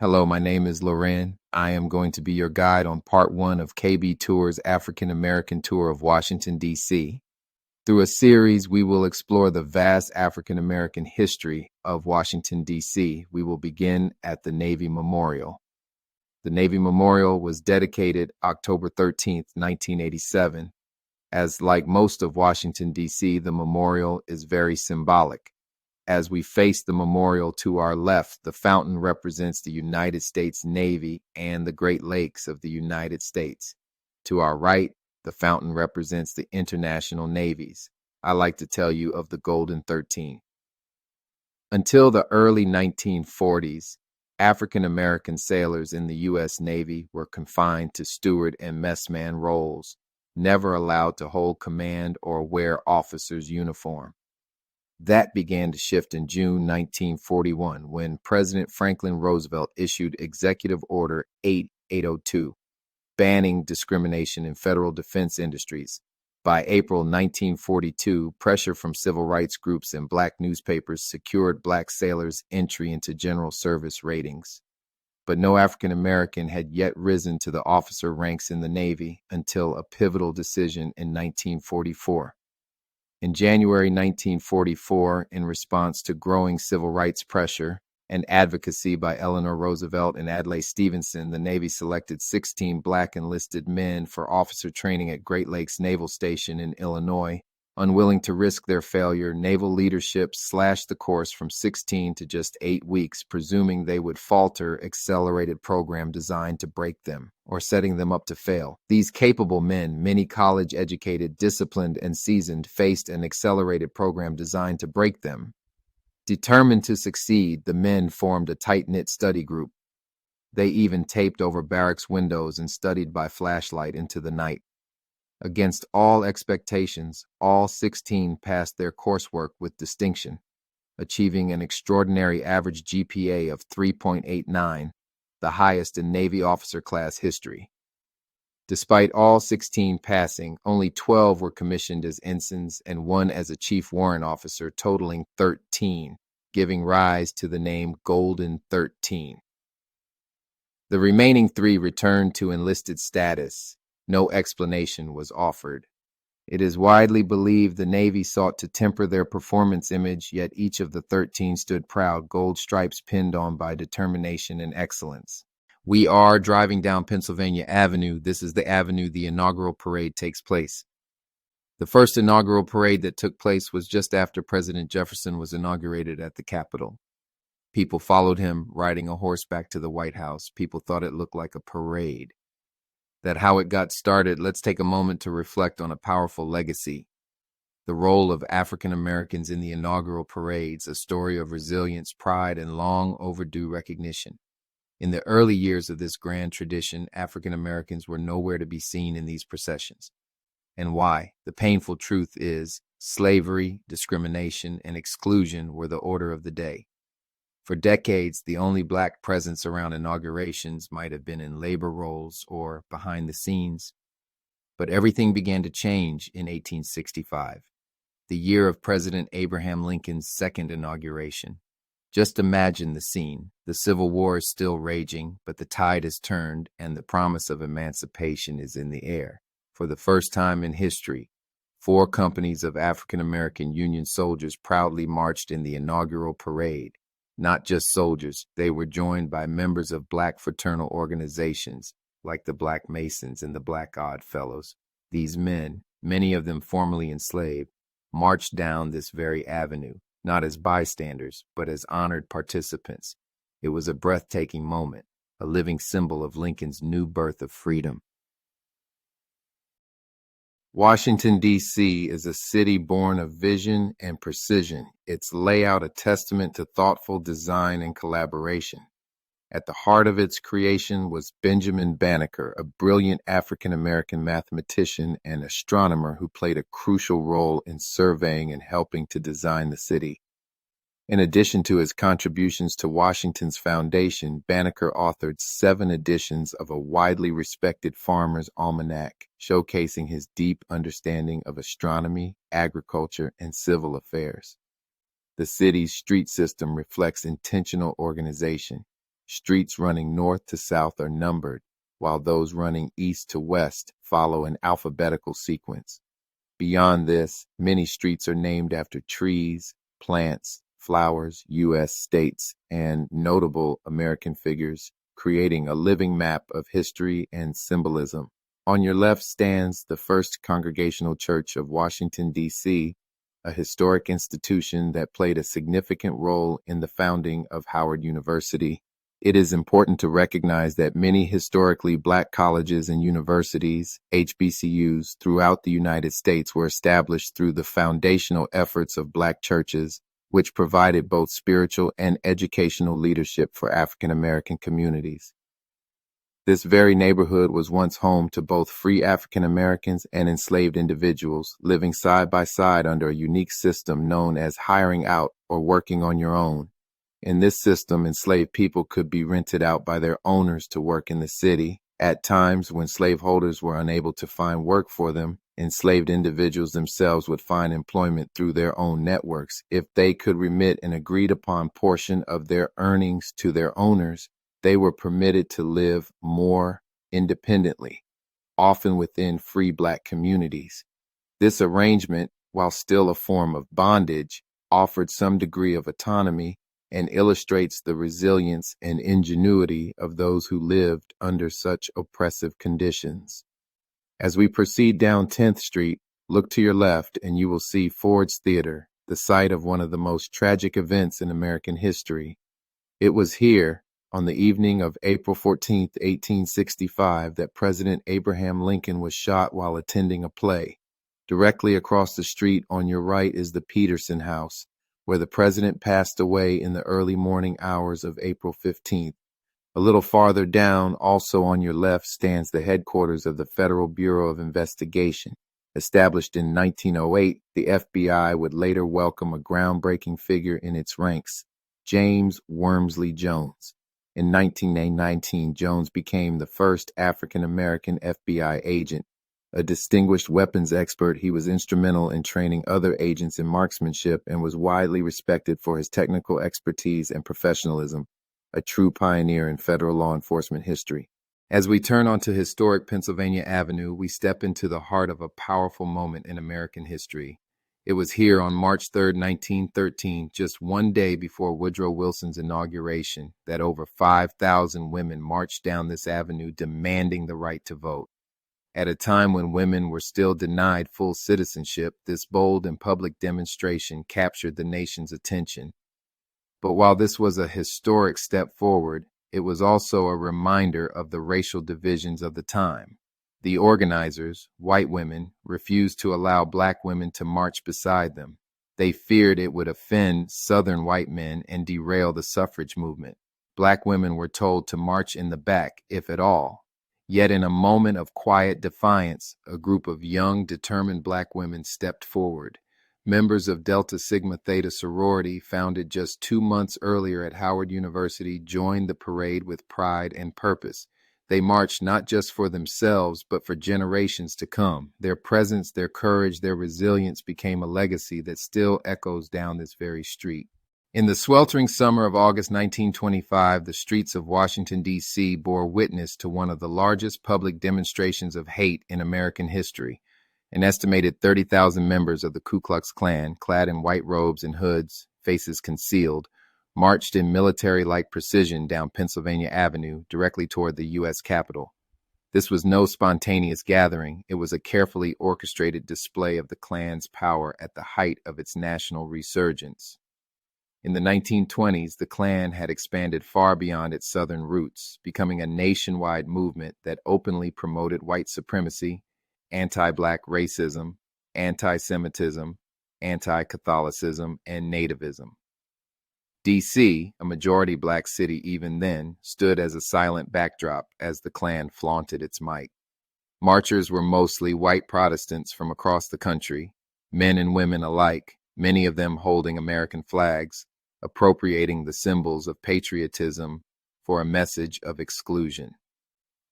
Hello, my name is Loren. I am going to be your guide on part one of KB Tour's African American Tour of Washington, D.C. Through a series, we will explore the vast African American history of Washington, D.C. We will begin at the Navy Memorial. The Navy Memorial was dedicated October 13th, 1987. As like most of Washington, D.C., the memorial is very symbolic. As we face the memorial to our left, the fountain represents the United States Navy and the Great Lakes of the United States. To our right, the fountain represents the international navies. I like to tell you of the Golden 13. Until the early 1940s, African American sailors in the U.S. Navy were confined to steward and messman roles, never allowed to hold command or wear officer's uniform. That began to shift in June 1941 when President Franklin Roosevelt issued Executive Order 8802, banning discrimination in federal defense industries. By April 1942, pressure from civil rights groups and black newspapers secured black sailors' entry into general service ratings. But no African American had yet risen to the officer ranks in the Navy until a pivotal decision in 1944. In January 1944, in response to growing civil rights pressure and advocacy by Eleanor Roosevelt and Adlai Stevenson, the Navy selected 16 black enlisted men for officer training at Great Lakes Naval Station in Illinois. Unwilling to risk their failure, naval leadership slashed the course from 16 to just 8 weeks, presuming they would falter accelerated program designed to break them, or setting them up to fail. These capable men, many college-educated, disciplined, and seasoned, faced an accelerated program designed to break them. Determined to succeed, the men formed a tight-knit study group. They even taped over barracks windows and studied by flashlight into the night. Against all expectations, all 16 passed their coursework with distinction, achieving an extraordinary average GPA of 3.89, the highest in Navy officer class history. Despite all 16 passing, only 12 were commissioned as ensigns and one as a chief warrant officer, totaling 13, giving rise to the name Golden 13. The remaining 3 returned to enlisted status. No explanation was offered. It is widely believed the Navy sought to temper their performance image, yet each of the 13 stood proud, gold stripes pinned on by determination and excellence. We are driving down Pennsylvania Avenue. This is the avenue the inaugural parade takes place. The first inaugural parade that took place was just after President Jefferson was inaugurated at the Capitol. People followed him, riding a horseback to the White House. People thought it looked like a parade. That how it got started, let's take a moment to reflect on a powerful legacy. The role of African Americans in the inaugural parades, a story of resilience, pride, and long overdue recognition. In the early years of this grand tradition, African Americans were nowhere to be seen in these processions. And why? The painful truth is, slavery, discrimination, and exclusion were the order of the day. For decades, the only black presence around inaugurations might have been in labor roles or behind the scenes. But everything began to change in 1865, the year of President Abraham Lincoln's second inauguration. Just imagine the scene. The Civil War is still raging, but the tide has turned and the promise of emancipation is in the air. For the first time in history, 4 companies of African American Union soldiers proudly marched in the inaugural parade. Not just soldiers, they were joined by members of black fraternal organizations like the Black Masons and the Black Odd Fellows. These men, many of them formerly enslaved, marched down this very avenue, not as bystanders, but as honored participants. It was a breathtaking moment, a living symbol of Lincoln's new birth of freedom. Washington, D.C. is a city born of vision and precision, its layout a testament to thoughtful design and collaboration. At the heart of its creation was Benjamin Banneker, a brilliant African-American mathematician and astronomer who played a crucial role in surveying and helping to design the city. In addition to his contributions to Washington's foundation, Banneker authored 7 editions of a widely respected farmer's almanac, showcasing his deep understanding of astronomy, agriculture, and civil affairs. The city's street system reflects intentional organization, Streets running north to south are numbered, while those running east to west follow an alphabetical sequence. Beyond this, many streets are named after trees, plants, flowers, U.S. states, and notable American figures, creating a living map of history and symbolism. On your left stands the First Congregational Church of Washington, D.C., a historic institution that played a significant role in the founding of Howard University. It is important to recognize that many historically Black colleges and universities, HBCUs, throughout the United States were established through the foundational efforts of Black churches, which provided both spiritual and educational leadership for African American communities. This very neighborhood was once home to both free African Americans and enslaved individuals living side by side under a unique system known as hiring out or working on your own. In this system, enslaved people could be rented out by their owners to work in the city. At times, when slaveholders were unable to find work for them, enslaved individuals themselves would find employment through their own networks. If they could remit an agreed-upon portion of their earnings to their owners, they were permitted to live more independently, often within free Black communities. This arrangement, while still a form of bondage, offered some degree of autonomy and illustrates the resilience and ingenuity of those who lived under such oppressive conditions. As we proceed down 10th Street, look to your left and you will see Ford's Theater, the site of one of the most tragic events in American history. It was here, on the evening of April 14, 1865, that President Abraham Lincoln was shot while attending a play. Directly across the street on your right is the Peterson House, where the president passed away in the early morning hours of April 15th. A little farther down, also on your left, stands the headquarters of the Federal Bureau of Investigation. Established in 1908, the FBI would later welcome a groundbreaking figure in its ranks, James Wormley Jones. In 1919, Jones became the first African-American FBI agent. A distinguished weapons expert, he was instrumental in training other agents in marksmanship and was widely respected for his technical expertise and professionalism, a true pioneer in federal law enforcement history. As we turn onto historic Pennsylvania Avenue, we step into the heart of a powerful moment in American history. It was here on March 3, 1913, just one day before Woodrow Wilson's inauguration, that over 5,000 women marched down this avenue demanding the right to vote. At a time when women were still denied full citizenship, this bold and public demonstration captured the nation's attention. But while this was a historic step forward, it was also a reminder of the racial divisions of the time. The organizers, white women, refused to allow Black women to march beside them. They feared it would offend Southern white men and derail the suffrage movement. Black women were told to march in the back, if at all. Yet in a moment of quiet defiance, a group of young, determined Black women stepped forward. Members of Delta Sigma Theta Sorority, founded just 2 months earlier at Howard University, joined the parade with pride and purpose. They marched not just for themselves, but for generations to come. Their presence, their courage, their resilience became a legacy that still echoes down this very street. In the sweltering summer of August 1925, the streets of Washington, D.C. bore witness to one of the largest public demonstrations of hate in American history. An estimated 30,000 members of the Ku Klux Klan, clad in white robes and hoods, faces concealed, marched in military-like precision down Pennsylvania Avenue directly toward the U.S. Capitol. This was no spontaneous gathering. It was a carefully orchestrated display of the Klan's power at the height of its national resurgence. In the 1920s, the Klan had expanded far beyond its southern roots, becoming a nationwide movement that openly promoted white supremacy, anti-Black racism, anti-Semitism, anti-Catholicism, and nativism. D.C., a majority Black city even then, stood as a silent backdrop as the Klan flaunted its might. Marchers were mostly white Protestants from across the country, men and women alike, many of them holding American flags, appropriating the symbols of patriotism for a message of exclusion.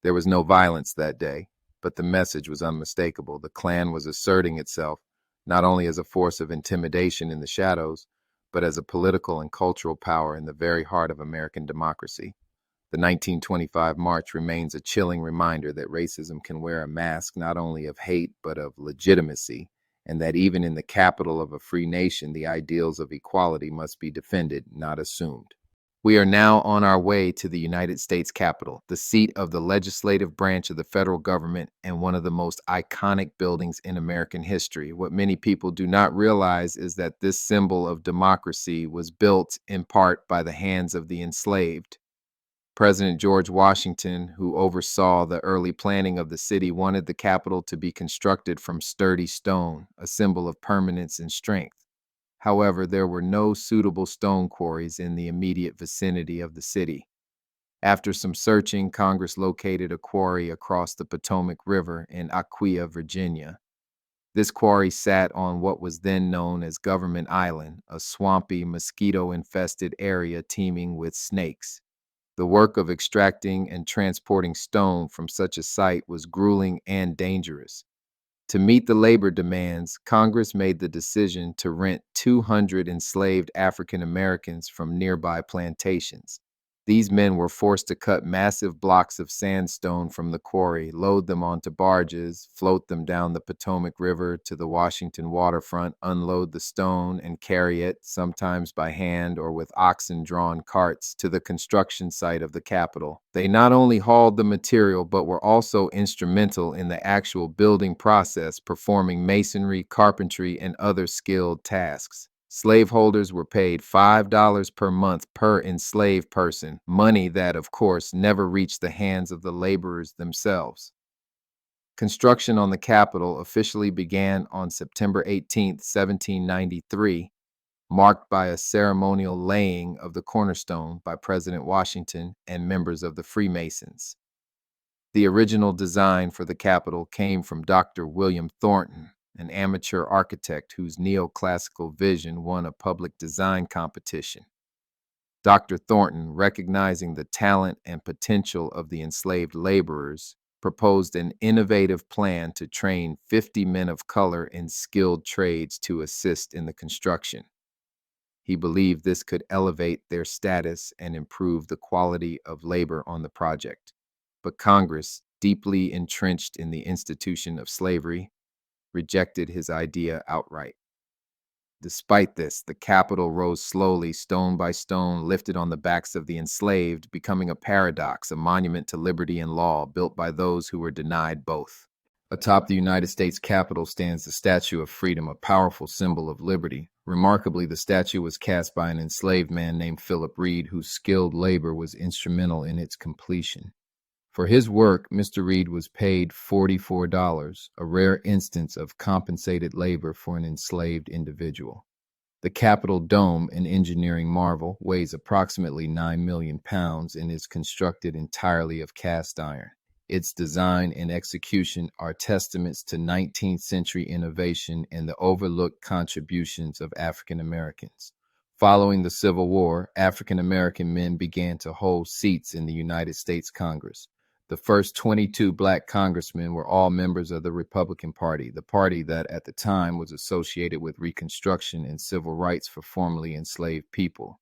There was no violence that day, but the message was unmistakable. The Klan was asserting itself not only as a force of intimidation in the shadows, but as a political and cultural power in the very heart of American democracy. The 1925 march remains a chilling reminder that racism can wear a mask not only of hate but of legitimacy, and that even in the capital of a free nation, the ideals of equality must be defended, not assumed. We are now on our way to the United States Capitol, the seat of the legislative branch of the federal government and one of the most iconic buildings in American history. What many people do not realize is that this symbol of democracy was built in part by the hands of the enslaved. President George Washington, who oversaw the early planning of the city, wanted the Capitol to be constructed from sturdy stone, a symbol of permanence and strength. However, there were no suitable stone quarries in the immediate vicinity of the city. After some searching, Congress located a quarry across the Potomac River in Aquia, Virginia. This quarry sat on what was then known as Government Island, a swampy, mosquito-infested area teeming with snakes. The work of extracting and transporting stone from such a site was grueling and dangerous. To meet the labor demands, Congress made the decision to rent 200 enslaved African Americans from nearby plantations. These men were forced to cut massive blocks of sandstone from the quarry, load them onto barges, float them down the Potomac River to the Washington waterfront, unload the stone, and carry it, sometimes by hand or with oxen-drawn carts, to the construction site of the Capitol. They not only hauled the material, but were also instrumental in the actual building process, performing masonry, carpentry, and other skilled tasks. Slaveholders were paid $5 per month per enslaved person, money that, of course, never reached the hands of the laborers themselves. Construction on the Capitol officially began on September 18, 1793, marked by a ceremonial laying of the cornerstone by President Washington and members of the Freemasons. The original design for the Capitol came from Dr. William Thornton, an amateur architect whose neoclassical vision won a public design competition. Dr. Thornton, recognizing the talent and potential of the enslaved laborers, proposed an innovative plan to train 50 men of color in skilled trades to assist in the construction. He believed this could elevate their status and improve the quality of labor on the project. But Congress, deeply entrenched in the institution of slavery, rejected his idea outright. Despite this, the Capitol rose slowly, stone by stone, lifted on the backs of the enslaved, becoming a paradox, a monument to liberty and law, built by those who were denied both. Atop the United States Capitol stands the Statue of Freedom, a powerful symbol of liberty. Remarkably, the statue was cast by an enslaved man named Philip Reed, whose skilled labor was instrumental in its completion. For his work, Mr. Reed was paid $44, a rare instance of compensated labor for an enslaved individual. The Capitol Dome, an engineering marvel, weighs approximately 9 million pounds and is constructed entirely of cast iron. Its design and execution are testaments to 19th century innovation and the overlooked contributions of African Americans. Following the Civil War, African American men began to hold seats in the United States Congress. The first 22 black congressmen were all members of the Republican Party, the party that at the time was associated with Reconstruction and civil rights for formerly enslaved people.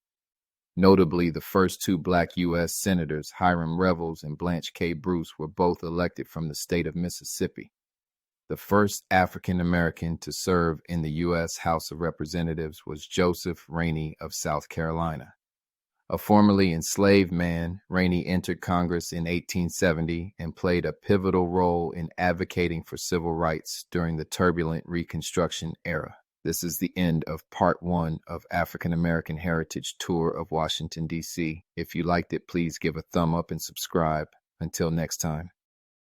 Notably, the first two black U.S. senators, Hiram Revels and Blanche K. Bruce, were both elected from the state of Mississippi. The first African American to serve in the U.S. House of Representatives was Joseph Rainey of South Carolina. A formerly enslaved man, Rainey entered Congress in 1870 and played a pivotal role in advocating for civil rights during the turbulent Reconstruction era. This is the end of part 1 of African American Heritage Tour of Washington, D.C. If you liked it, please give a thumb up and subscribe. Until next time.